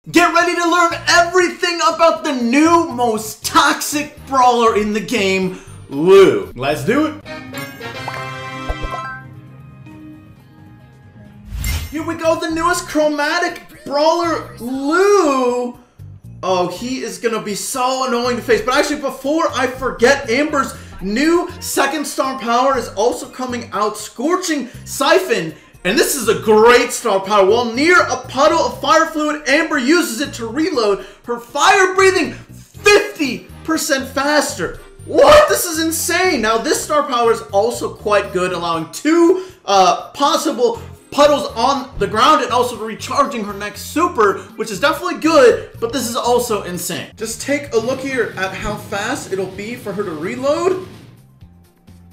Get ready to learn everything about the new, most toxic brawler in the game, Lu. Let's do it. Here we go, the newest chromatic brawler, Lu. Oh, he is gonna be so annoying to face. But actually, before I forget, Amber's new second star power is also coming out, Scorching Siphon. And this is a great star power. While near a puddle of fire fluid, Amber uses it to reload her fire breathing 50% faster. What? This is insane. Now, this star power is also quite good, allowing two possible puddles on the ground and also recharging her next super, which is definitely good, but this is also insane. Just take a look here at how fast it'll be for her to reload.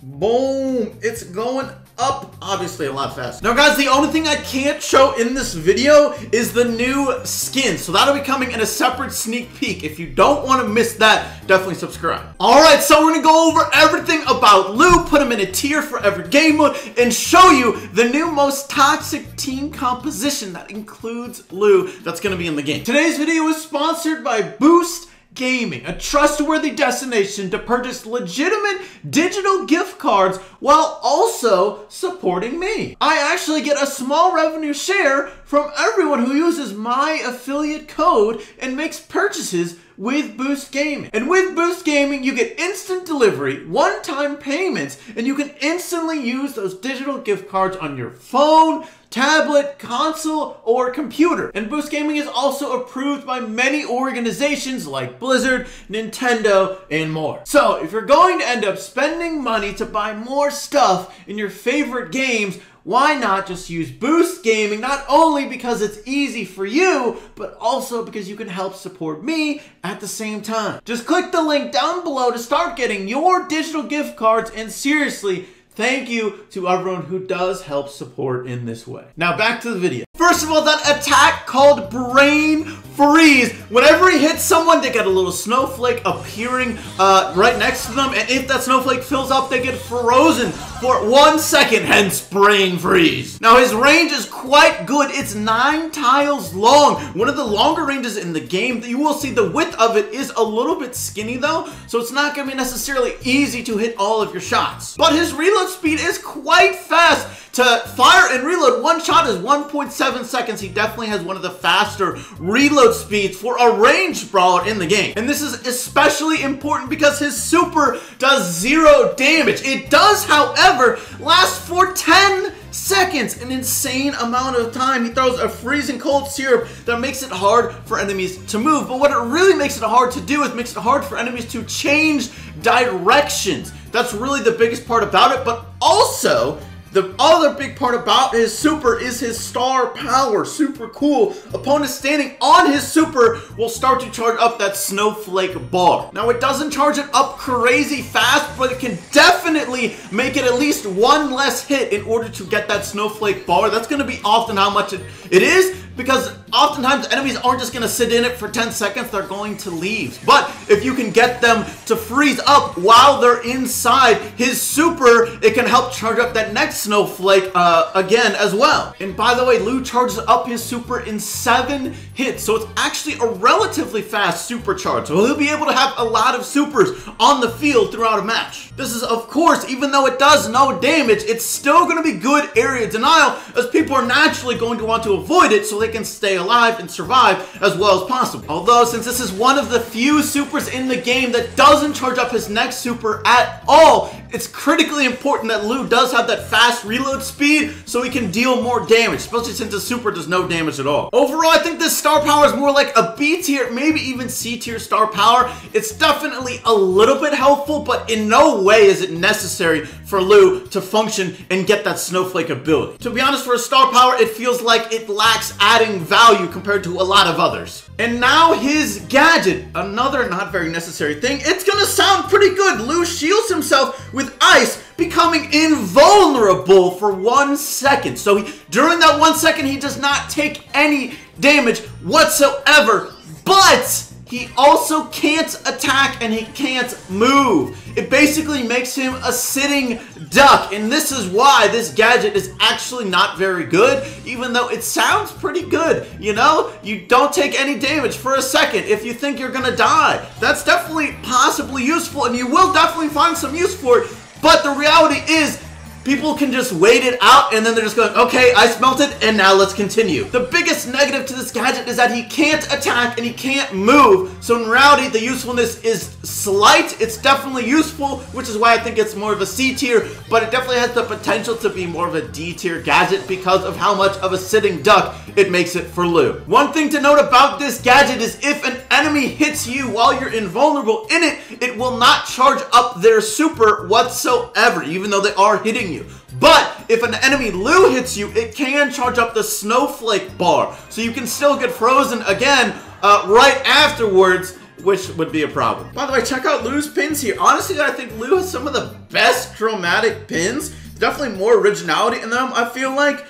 Boom. It's going up, obviously a lot faster. Now guys, the only thing I can't show in this video is the new skin, so that'll be coming in a separate sneak peek. If you don't want to miss that, definitely subscribe. Alright, so we're gonna go over everything about Lu, put him in a tier for every game mode, and show you the new most toxic team composition that includes Lu that's gonna be in the game. Today's video is sponsored by Boost Gaming, a trustworthy destination to purchase legitimate digital gift cards while also supporting me. I actually get a small revenue share from everyone who uses my affiliate code and makes purchases with Boost Gaming. And with Boost Gaming, you get instant delivery, one-time payments, and you can instantly use those digital gift cards on your phone, tablet, console, or computer. And Boost Gaming is also approved by many organizations like Blizzard, Nintendo, and more. So if you're going to end up spending money to buy more stuff in your favorite games, why not just use Boost Gaming, not only because it's easy for you, but also because you can help support me at the same time. Just click the link down below to start getting your digital gift cards, and seriously, thank you to everyone who does help support in this way. Now back to the video. First of all, that attack called Brain Freeze. Whenever he hits someone, they get a little snowflake appearing right next to them, and if that snowflake fills up, they get frozen for 1 second, hence Brain Freeze. Now his range is quite good. It's 9 tiles long, one of the longer ranges in the game. You will see the width of it is a little bit skinny though, so it's not going to be necessarily easy to hit all of your shots. But his reload speed is quite fast. To fire and reload, one shot is 1.7 seconds. He definitely has one of the faster reload speeds for a ranged brawler in the game. And this is especially important because his super does 0 damage. It does, however, last for 10 seconds, an insane amount of time. He throws a freezing cold syrup that makes it hard for enemies to move. But what it really makes it hard to do is makes it hard for enemies to change directions. That's really the biggest part about it, but also the other big part about his super is his star power. Super cool. Opponents standing on his super will start to charge up that snowflake bar. Now, it doesn't charge it up crazy fast, but it can definitely make it at least one less hit in order to get that snowflake bar. That's going to be often how much it is, because oftentimes enemies aren't just going to sit in it for 10 seconds, they're going to leave. But if you can get them to freeze up while they're inside his super, it can help charge up that next snowflake again as well. And by the way, Lu charges up his super in 7 hits, so it's actually a relatively fast supercharge. So he'll be able to have a lot of supers on the field throughout a match. This is, of course, even though it does no damage, it's still going to be good area denial, as people are naturally going to want to avoid it so they can stay alive and survive as well as possible. Although, since this is one of the few supers in the game that doesn't charge up his next super at all, it's critically important that Lu does have that fast reload speed so he can deal more damage, especially since his super does no damage at all. Overall, I think this star power is more like a B tier, maybe even C tier star power. It's definitely a little bit helpful, but in no way is it necessary for Lu to function and get that snowflake ability. To be honest, for a star power, it feels like it lacks adding value compared to a lot of others. And now his gadget, another not very necessary thing. It's gonna sound pretty good. Lu shields himself with ice, becoming invulnerable for 1 second. So during that 1 second, he does not take any damage whatsoever, but he also can't attack and he can't move. It basically makes him a sitting duck, and this is why this gadget is actually not very good, even though it sounds pretty good. You know, you don't take any damage for a second if you think you're gonna die. That's definitely possibly useful, and you will definitely find some use for it, but the reality is people can just wait it out, and then they're just going, okay, I smelt it, and now let's continue. The biggest negative to this gadget is that he can't attack and he can't move. So in reality, the usefulness is slight. It's definitely useful, which is why I think it's more of a C tier, but it definitely has the potential to be more of a D tier gadget because of how much of a sitting duck it makes it for Lou. One thing to note about this gadget is if an enemy hits you while you're invulnerable in it, it will not charge up their super whatsoever, even though they are hitting you. But if an enemy Lou hits you, it can charge up the snowflake bar, so you can still get frozen again right afterwards, which would be a problem. By the way, check out Lou's pins here. Honestly, I think Lou has some of the best chromatic pins. Definitely more originality in them, I feel like.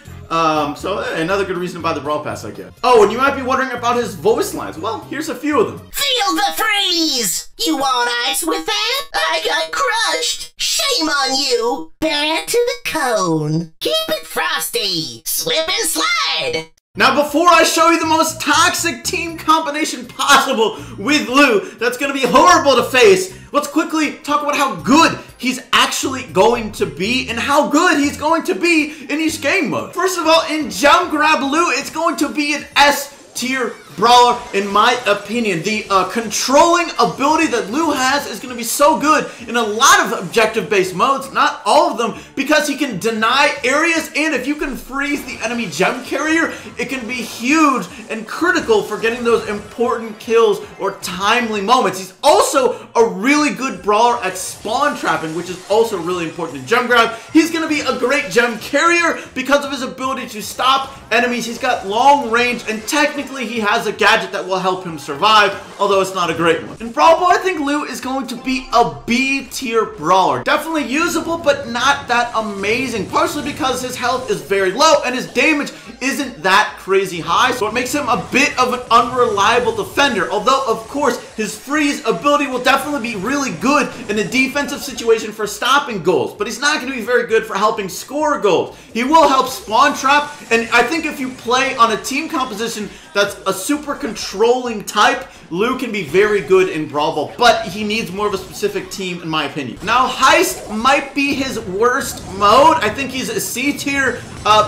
So another good reason to buy the Brawl Pass, I guess. Oh, and you might be wondering about his voice lines. Well, here's a few of them. Feel the freeze! You want ice with that? I got crushed! Shame on you! Back to the cone! Keep it frosty! Slip and slide! Now, before I show you the most toxic team combination possible with Lou, that's going to be horrible to face, let's quickly talk about how good he's actually going to be and how good he's going to be in each game mode. First of all, in Jump Grab Lou, it's going to be an S tier brawler, in my opinion. The controlling ability that Lou has is going to be so good in a lot of objective-based modes, not all of them, because he can deny areas, and if you can freeze the enemy gem carrier, it can be huge and critical for getting those important kills or timely moments. He's also a really good brawler at spawn trapping, which is also really important in Gem Grab. He's going to be a great gem carrier because of his ability to stop enemies. He's got long range, and technically he has a gadget that will help him survive, although it's not a great one. In Brawl Ball, I think Lou is going to be a B tier brawler. Definitely usable, but not that amazing, partially because his health is very low and his damage isn't that crazy high, so it makes him a bit of an unreliable defender, although of course his freeze ability will definitely be really good in a defensive situation for stopping goals, but he's not going to be very good for helping score goals. He will help spawn trap, and I think if you play on a team composition that's a super controlling type, Lou can be very good in Brawl Ball, but he needs more of a specific team, in my opinion. Now, Heist might be his worst mode. I think he's a C tier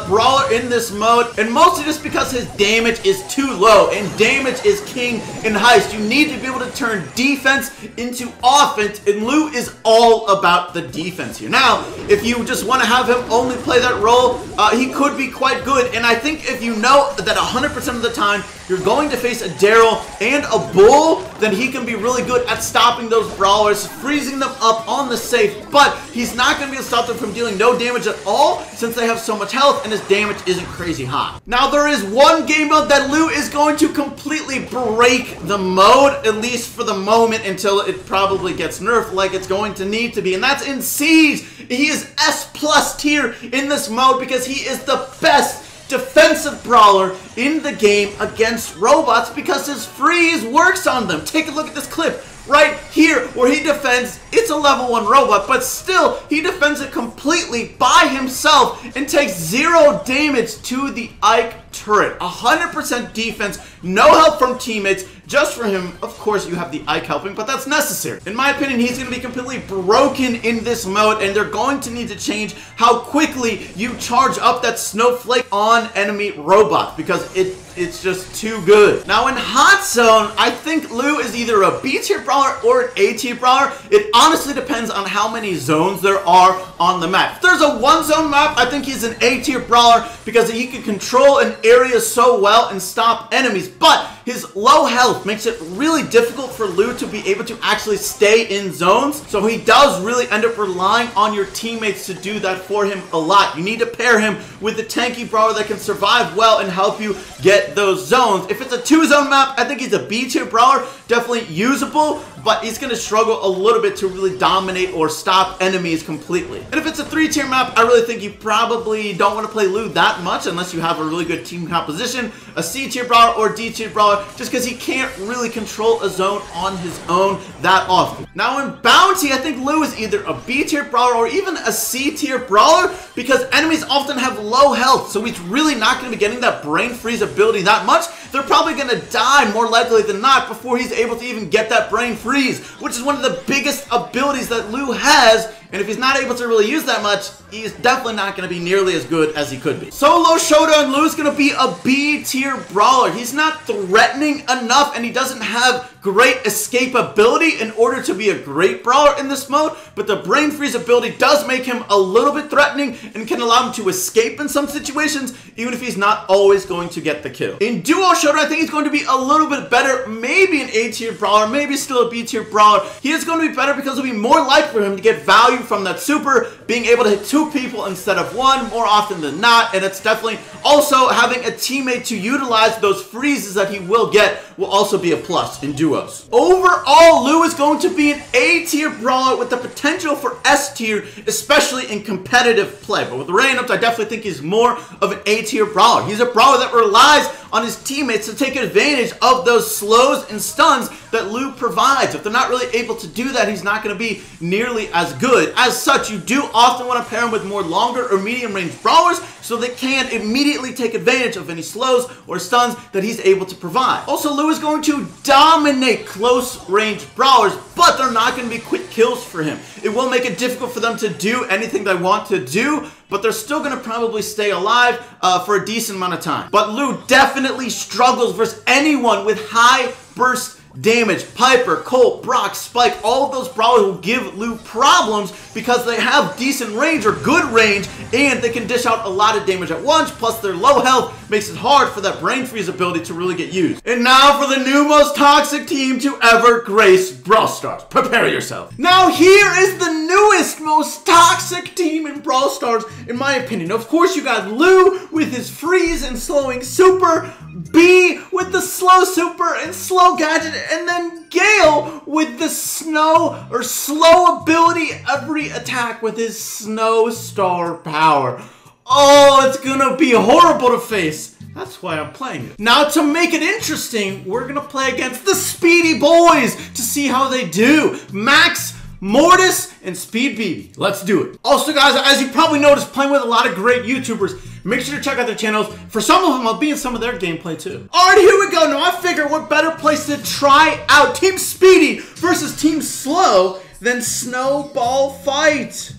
brawler in this mode, and mostly just because his damage is too low, and damage is king in Heist. You need to be able to turn defense into offense, and Lou is all about the defense here. Now, if you just want to have him only play that role, he could be quite good, and I think if you know that 100% of the time you're going to face a Daryl and a Bull, then he can be really good at stopping those brawlers, freezing them up on the safe, but he's not going to be able to stop them from dealing no damage at all since they have so much health and his damage isn't crazy high. Now, there is one game mode that Lou is going to completely break the mode, at least for the moment, until it probably gets nerfed like it's going to need to be, and that's in Siege. He is S+ tier in this mode because he is the best defensive brawler in the game against robots because his freeze works on them. Take a look at this clip right here where he defends. It's a level 1 robot, but still he defends it completely by himself and takes 0 damage to the Ike turret. 100% defense, no help from teammates, just for him. Of course, you have the Ike helping, but that's necessary. In my opinion, he's going to be completely broken in this mode, and they're going to need to change how quickly you charge up that snowflake on enemy robots because it's just too good. Now, in Hot Zone, I think Lou is either a B tier brawler or an A tier brawler. It honestly depends on how many zones there are on the map. If there's a 1-zone map, I think he's an A tier brawler because he can control an area so well and stop enemies, but his low health makes it really difficult for Lou to be able to actually stay in zones, so he does really end up relying on your teammates to do that for him a lot. You need to pair him with a tanky brawler that can survive well and help you get those zones. If it's a 2-zone map, I think he's a B tier brawler, definitely usable, but he's going to struggle a little bit to really dominate or stop enemies completely. And if it's a 3-tier map, I really think you probably don't want to play Lou that much unless you have a really good team composition, a C-tier Brawler or D-tier Brawler, just because he can't really control a zone on his own that often. Now in Bounty, I think Lou is either a B-tier Brawler or even a C-tier Brawler because enemies often have low health, so he's really not going to be getting that brain freeze ability that much. They're probably going to die more likely than not before he's able to even get that brain freeze, which is one of the biggest abilities that Lou has. And if he's not able to really use that much, he's definitely not going to be nearly as good as he could be. Solo Showdown, Lou's going to be a B-tier Brawler. He's not threatening enough, and he doesn't have great escapability in order to be a great Brawler in this mode, but the brain freeze ability does make him a little bit threatening and can allow him to escape in some situations, even if he's not always going to get the kill. In Duo Showdown, I think he's going to be a little bit better, maybe an A-tier Brawler, maybe still a B-tier Brawler. He is going to be better because it'll be more likely for him to get value from that super, being able to hit 2 people instead of 1 more often than not, and it's definitely also having a teammate to utilize those freezes that he will get will also be a plus in duos. Overall, Lou is going to be an A-tier Brawler with the potential for S-tier, especially in competitive play, but with randoms, I definitely think he's more of an A-tier Brawler. He's a Brawler that relies on his teammates to take advantage of those slows and stuns that Lou provides. If they're not really able to do that, he's not going to be nearly as good. As such, you do often want to pair him with more longer or medium range Brawlers so they can immediately take advantage of any slows or stuns that he's able to provide. Also, Lou is going to dominate close range Brawlers, but they're not going to be quick kills for him. It will make it difficult for them to do anything they want to do, but they're still going to probably stay alive for a decent amount of time. But Lou definitely struggles versus anyone with high burst damage. Piper, Colt, Brock, Spike, all of those Brawlers will give Lou problems because they have decent range or good range, and they can dish out a lot of damage at once, plus their low health makes it hard for that brain freeze ability to really get used. And now for the new most toxic team to ever grace Brawl Stars. Prepare yourself. Now here is the newest most toxic team in Brawl Stars, in my opinion. Of course, you got Lou with his freeze and slowing super, B with the slow super and slow gadget, and then Gale with the snow or slow ability every attack with his snow star power. Oh, it's gonna be horrible to face. That's why I'm playing it. Now, to make it interesting, we're gonna play against the Speedy Boys to see how they do. Max, Mortis, and Speed BB. Let's do it. Also, guys, as you probably noticed, playing with a lot of great YouTubers. Make sure to check out their channels. For some of them, I'll be in some of their gameplay too. Alright, here we go. Now, I figure what better place to try out Team Speedy versus Team Slow than Snowball Fight.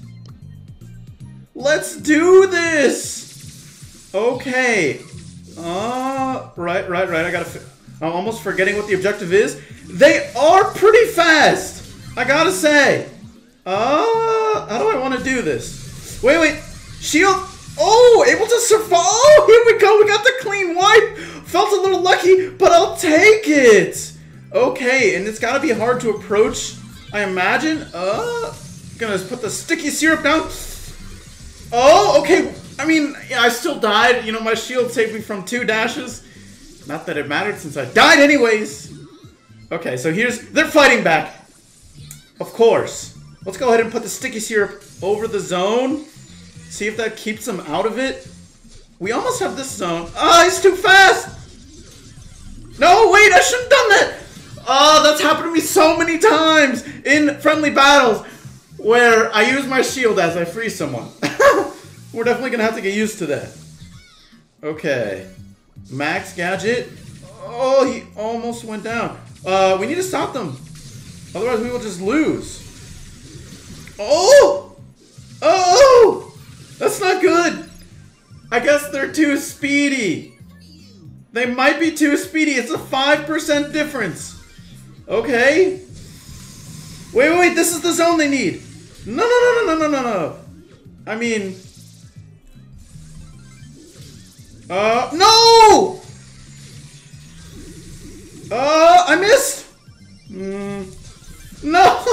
Let's do this. Okay. Right. I'm almost forgetting what the objective is. They are pretty fast, I gotta say. How do I want to do this? Wait. Shield. Oh, able to survive. Oh, here we go. We got the clean wipe. Felt a little lucky, but I'll take it. Okay, and it's gotta be hard to approach, I imagine. Gonna put the sticky syrup down. Oh, okay. I mean, yeah, I still died. You know, my shield saved me from 2 dashes. Not that it mattered since I died anyways. Okay, so they're fighting back. Of course. Let's go ahead and put the sticky syrup over the zone. See if that keeps them out of it. We almost have this zone. Ah, he's too fast. No, wait, I shouldn't have done that. Oh, that's happened to me so many times in friendly battles where I use my shield as I freeze someone. We're definitely going to have to get used to that. Okay. Max Gadget. Oh, he almost went down. We need to stop them. Otherwise, we will just lose. Oh! Oh! That's not good. I guess they're too speedy. They might be too speedy. It's a 5% difference. Okay. Wait. This is the zone they need. No. I mean... no! I missed! No!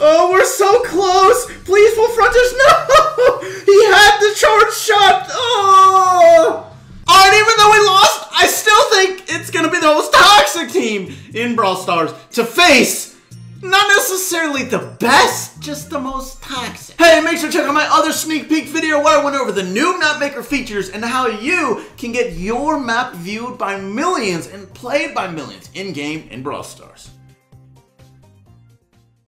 Oh, we're so close! Please, full frontage! No! He had the charge shot! Oh! Alright, even though we lost, I still think it's gonna be the most toxic team in Brawl Stars to face not necessarily the best, just the most toxic. Hey, make sure to check out my other sneak peek video where I went over the new map maker features and how you can get your map viewed by millions and played by millions in-game in Brawl Stars.